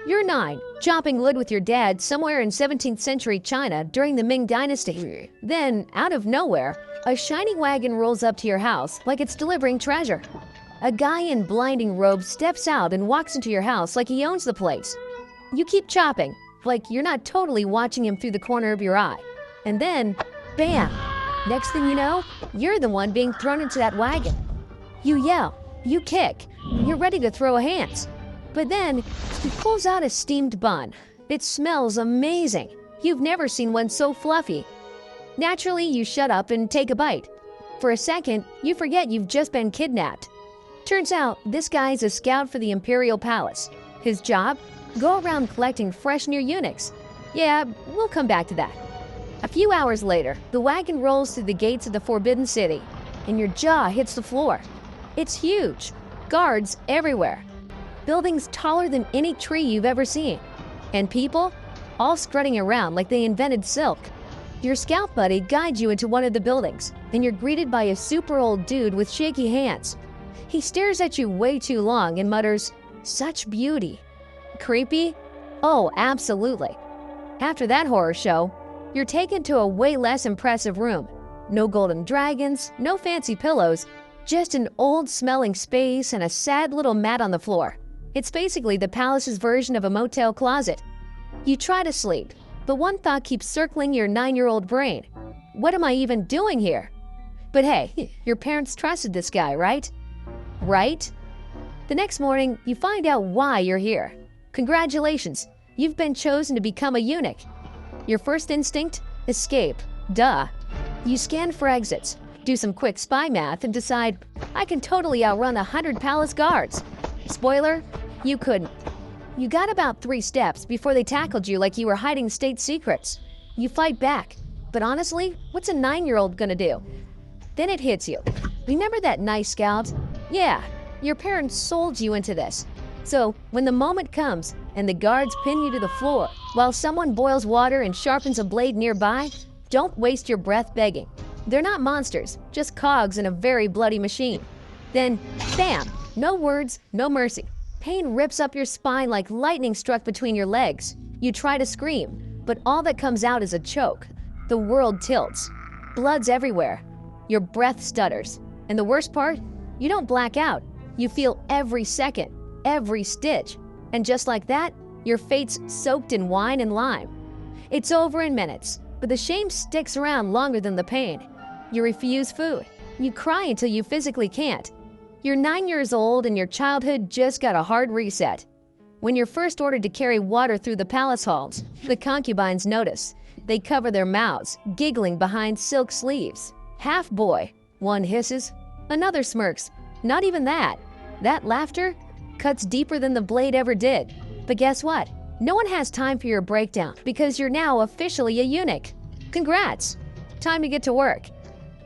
You're 9, chopping wood with your dad somewhere in 17th century China during the Ming Dynasty. Then, out of nowhere, a shiny wagon rolls up to your house like it's delivering treasure. A guy in blinding robes steps out and walks into your house like he owns the place. You keep chopping, like you're not totally watching him through the corner of your eye. And then, bam! Next thing you know, you're the one being thrown into that wagon. You yell, you kick, you're ready to throw hands. But then, he pulls out a steamed bun. It smells amazing. You've never seen one so fluffy. Naturally, you shut up and take a bite. For a second, you forget you've just been kidnapped. Turns out, this guy's a scout for the Imperial Palace. His job? Go around collecting fresh new eunuchs. Yeah, we'll come back to that. A few hours later, the wagon rolls through the gates of the Forbidden City, and your jaw hits the floor. It's huge. Guards everywhere. Buildings taller than any tree you've ever seen. And people, all strutting around like they invented silk. Your scout buddy guides you into one of the buildings, and you're greeted by a super old dude with shaky hands. He stares at you way too long and mutters, "Such beauty." Creepy? Oh, absolutely. After that horror show, you're taken to a way less impressive room. No golden dragons, no fancy pillows, just an old-smelling space and a sad little mat on the floor. It's basically the palace's version of a motel closet. You try to sleep, but one thought keeps circling your 9-year-old brain. What am I even doing here? But hey, your parents trusted this guy, right? Right? The next morning, you find out why you're here. Congratulations, you've been chosen to become a eunuch. Your first instinct? Escape. Duh. You scan for exits, do some quick spy math, and decide, I can totally outrun 100 palace guards. Spoiler, you couldn't. You got about 3 steps before they tackled you like you were hiding state secrets. You fight back, but honestly, what's a 9-year-old gonna do? Then it hits you. Remember that nice scout? Yeah, your parents sold you into this. So, when the moment comes and the guards pin you to the floor while someone boils water and sharpens a blade nearby, don't waste your breath begging. They're not monsters, just cogs in a very bloody machine. Then, bam! No words, no mercy. Pain rips up your spine like lightning struck between your legs. You try to scream, but all that comes out is a choke. The world tilts. Blood's everywhere. Your breath stutters. And the worst part? You don't black out. You feel every second, every stitch. And just like that, your fate's soaked in wine and lime. It's over in minutes, but the shame sticks around longer than the pain. You refuse food. You cry until you physically can't. You're 9 years old and your childhood just got a hard reset. When you're first ordered to carry water through the palace halls, the concubines notice. They cover their mouths, giggling behind silk sleeves. Half boy. One hisses, another smirks. Not even that. That laughter cuts deeper than the blade ever did. But guess what? No one has time for your breakdown because you're now officially a eunuch. Congrats! Time to get to work.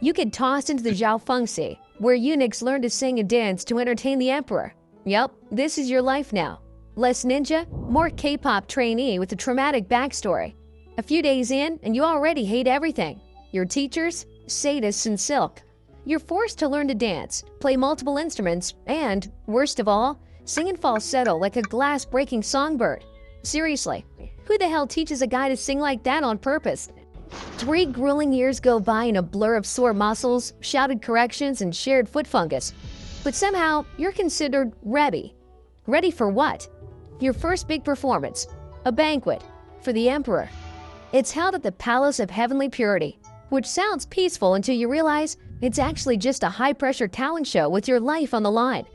You get tossed into the Zhao Fengxi, where eunuchs learn to sing and dance to entertain the emperor. Yup, this is your life now. Less ninja, more K-pop trainee with a traumatic backstory. A few days in, and you already hate everything. Your teachers? Sadists in silk. You're forced to learn to dance, play multiple instruments, and, worst of all, sing in falsetto like a glass-breaking songbird. Seriously, who the hell teaches a guy to sing like that on purpose? 3 grueling years go by in a blur of sore muscles, shouted corrections, and shared foot fungus. But somehow, you're considered ready. Ready for what? Your first big performance. A banquet. For the emperor. It's held at the Palace of Heavenly Purity, which sounds peaceful until you realize it's actually just a high-pressure talent show with your life on the line.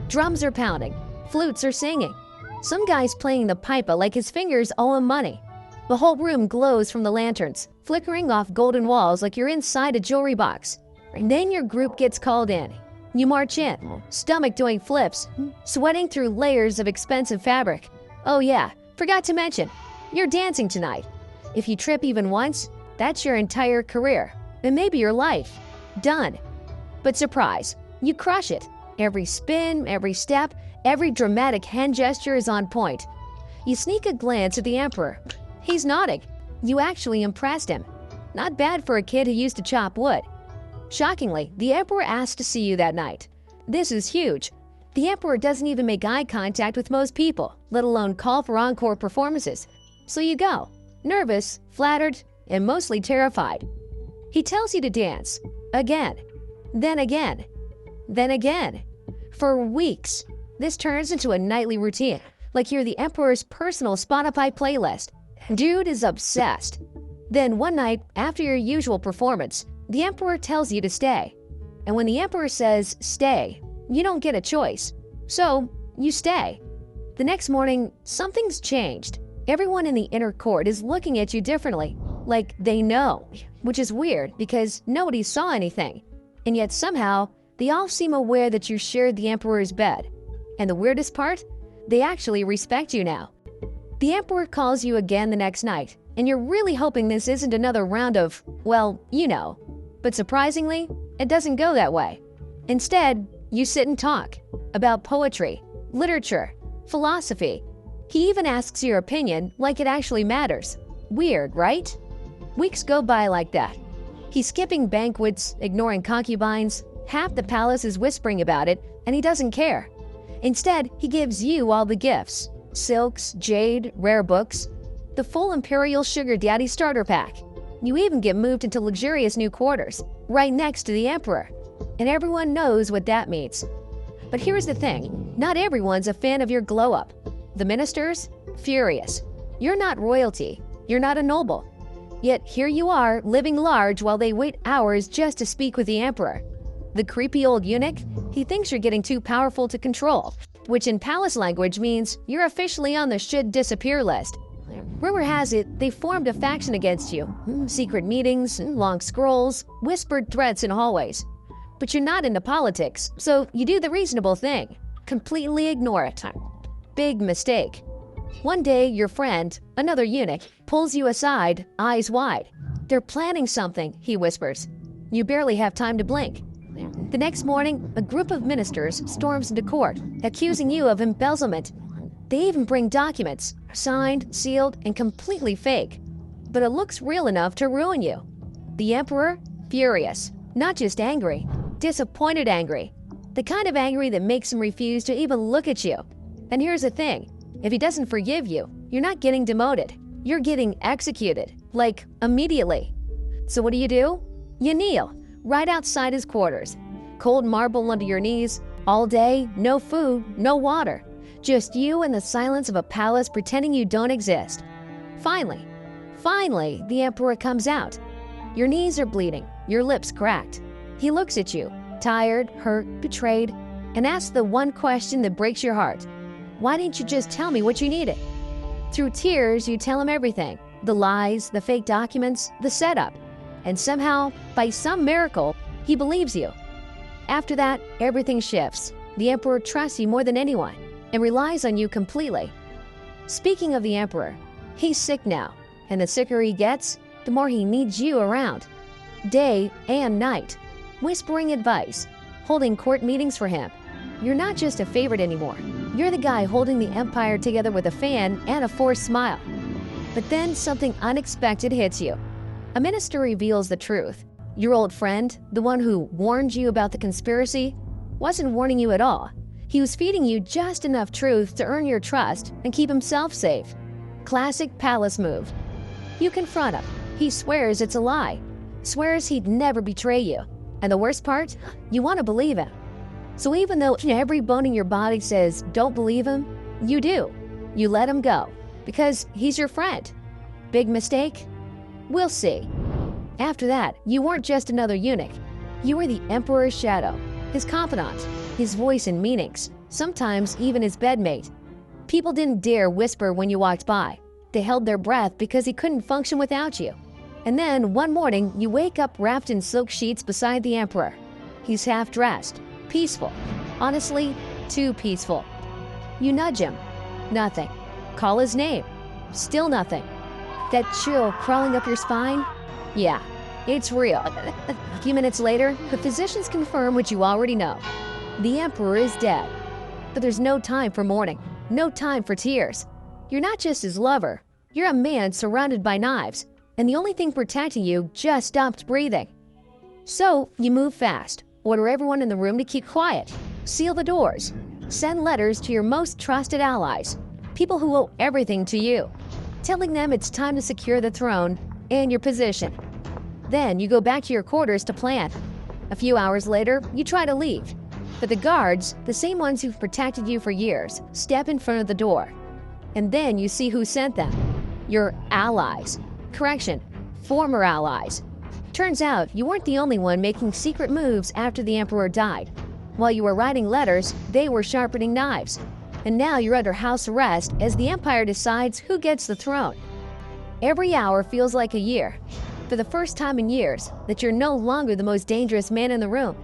Drums are pounding. Flutes are singing. Some guy's playing the pipa like his fingers owe him money. The whole room glows from the lanterns, flickering off golden walls like you're inside a jewelry box. And then your group gets called in. You march in, stomach doing flips, sweating through layers of expensive fabric. Oh yeah, forgot to mention, you're dancing tonight. If you trip even once, that's your entire career, and maybe your life. Done. But surprise, you crush it. Every spin, every step, every dramatic hand gesture is on point. You sneak a glance at the emperor. He's nodding. You actually impressed him. Not bad for a kid who used to chop wood. Shockingly, the emperor asked to see you that night. This is huge. The emperor doesn't even make eye contact with most people, let alone call for encore performances. So you go, nervous, flattered, and mostly terrified. He tells you to dance, again, then again, then again. For weeks, this turns into a nightly routine, like you're the emperor's personal Spotify playlist. Dude is obsessed. Then one night, after your usual performance, the emperor tells you to stay. And when the emperor says stay, you don't get a choice. So, you stay. The next morning, something's changed. Everyone in the inner court is looking at you differently, like they know, which is weird because nobody saw anything. And yet somehow, they all seem aware that you shared the emperor's bed. And the weirdest part? They actually respect you now. The emperor calls you again the next night, and you're really hoping this isn't another round of, well, you know. But surprisingly, it doesn't go that way. Instead, you sit and talk about poetry, literature, philosophy. He even asks your opinion like it actually matters. Weird, right? Weeks go by like that. He's skipping banquets, ignoring concubines. Half the palace is whispering about it, and he doesn't care. Instead, he gives you all the gifts. Silks, jade, rare books. The full imperial sugar daddy starter pack. You even get moved into luxurious new quarters, right next to the emperor. And everyone knows what that means. But here's the thing, not everyone's a fan of your glow-up. The ministers? Furious. You're not royalty. You're not a noble. Yet here you are, living large while they wait hours just to speak with the emperor. The creepy old eunuch? He thinks you're getting too powerful to control, which in palace language means you're officially on the should disappear list. Rumor has it they formed a faction against you. Secret meetings, long scrolls, whispered threats in hallways. But you're not into politics, so you do the reasonable thing. Completely ignore it. Big mistake. One day, your friend, another eunuch, pulls you aside, eyes wide. They're planning something, he whispers. You barely have time to blink. The next morning, a group of ministers storms into court, accusing you of embezzlement. They even bring documents, signed, sealed, and completely fake. But it looks real enough to ruin you. The emperor? Furious. Not just angry. Disappointed angry. The kind of angry that makes him refuse to even look at you. And here's the thing. If he doesn't forgive you, you're not getting demoted. You're getting executed. Like, immediately. So what do? You kneel, right outside his quarters. Cold marble under your knees. All day, no food, no water. Just you and the silence of a palace pretending you don't exist. Finally, the emperor comes out. Your knees are bleeding, your lips cracked. He looks at you, tired, hurt, betrayed, and asks the one question that breaks your heart. Why didn't you just tell me what you needed? Through tears, you tell him everything. The lies, the fake documents, the setup. And somehow, by some miracle, he believes you. After that, everything shifts. The emperor trusts you more than anyone and relies on you completely. Speaking of the emperor, he's sick now, and the sicker he gets, the more he needs you around. Day and night, whispering advice, holding court meetings for him. You're not just a favorite anymore. You're the guy holding the empire together with a fan and a forced smile. But then something unexpected hits you. A minister reveals the truth. Your old friend, the one who warned you about the conspiracy, wasn't warning you at all. He was feeding you just enough truth to earn your trust and keep himself safe. Classic palace move. You confront him. He swears it's a lie. Swears he'd never betray you. And the worst part? You want to believe him. So even though every bone in your body says don't believe him, you do. You let him go. Because he's your friend. Big mistake? We'll see. After that, you weren't just another eunuch. You were the emperor's shadow, his confidant, his voice and meanings, sometimes even his bedmate. People didn't dare whisper when you walked by. They held their breath because he couldn't function without you. And then one morning, you wake up wrapped in silk sheets beside the emperor. He's half-dressed, peaceful. Honestly, too peaceful. You nudge him. Nothing. Call his name. Still nothing. That chill crawling up your spine? Yeah, it's real. A few minutes later, the physicians confirm what you already know. The emperor is dead. But there's no time for mourning. No time for tears. You're not just his lover. You're a man surrounded by knives. And the only thing protecting you just stopped breathing. So, you move fast. Order everyone in the room to keep quiet. Seal the doors. Send letters to your most trusted allies, people who owe everything to you, telling them it's time to secure the throne and your position. Then you go back to your quarters to plan. A few hours later, you try to leave. But the guards, the same ones who've protected you for years, step in front of the door. And then you see who sent them. Your allies. Correction, former allies. Turns out you weren't the only one making secret moves after the emperor died. While you were writing letters, they were sharpening knives. And now you're under house arrest as the empire decides who gets the throne. Every hour feels like a year. For the first time in years, that you're no longer the most dangerous man in the room.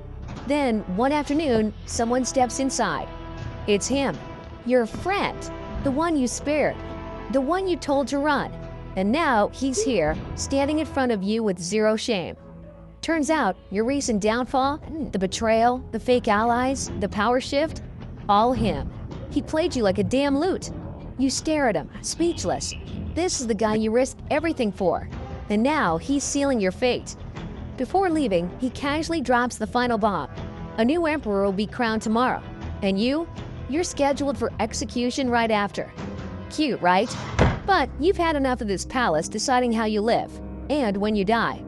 Then, one afternoon, someone steps inside. It's him, your friend, the one you spared, the one you told to run. And now he's here, standing in front of you with zero shame. Turns out, your recent downfall, the betrayal, the fake allies, the power shift, all him. He played you like a damn lute. You stare at him, speechless. This is the guy you risked everything for. And now he's sealing your fate. Before leaving, he casually drops the final bomb. A new emperor will be crowned tomorrow. And you're scheduled for execution right after. Cute, right? But you've had enough of this palace deciding how you live, and when you die.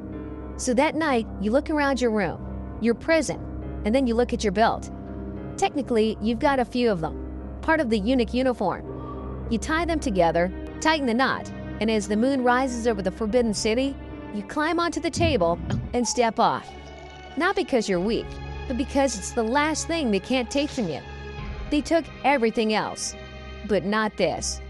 So that night, you look around your room, your prison, and then you look at your belt. Technically, you've got a few of them, part of the eunuch uniform. You tie them together, tighten the knot, and as the moon rises over the Forbidden City, you climb onto the table and step off. Not because you're weak, but because it's the last thing they can't take from you. They took everything else, but not this.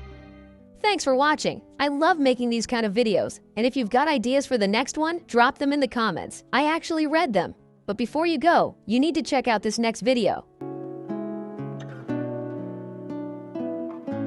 Thanks for watching. I love making these kind of videos, and if you've got ideas for the next one, drop them in the comments. I actually read them. But before you go, you need to check out this next video.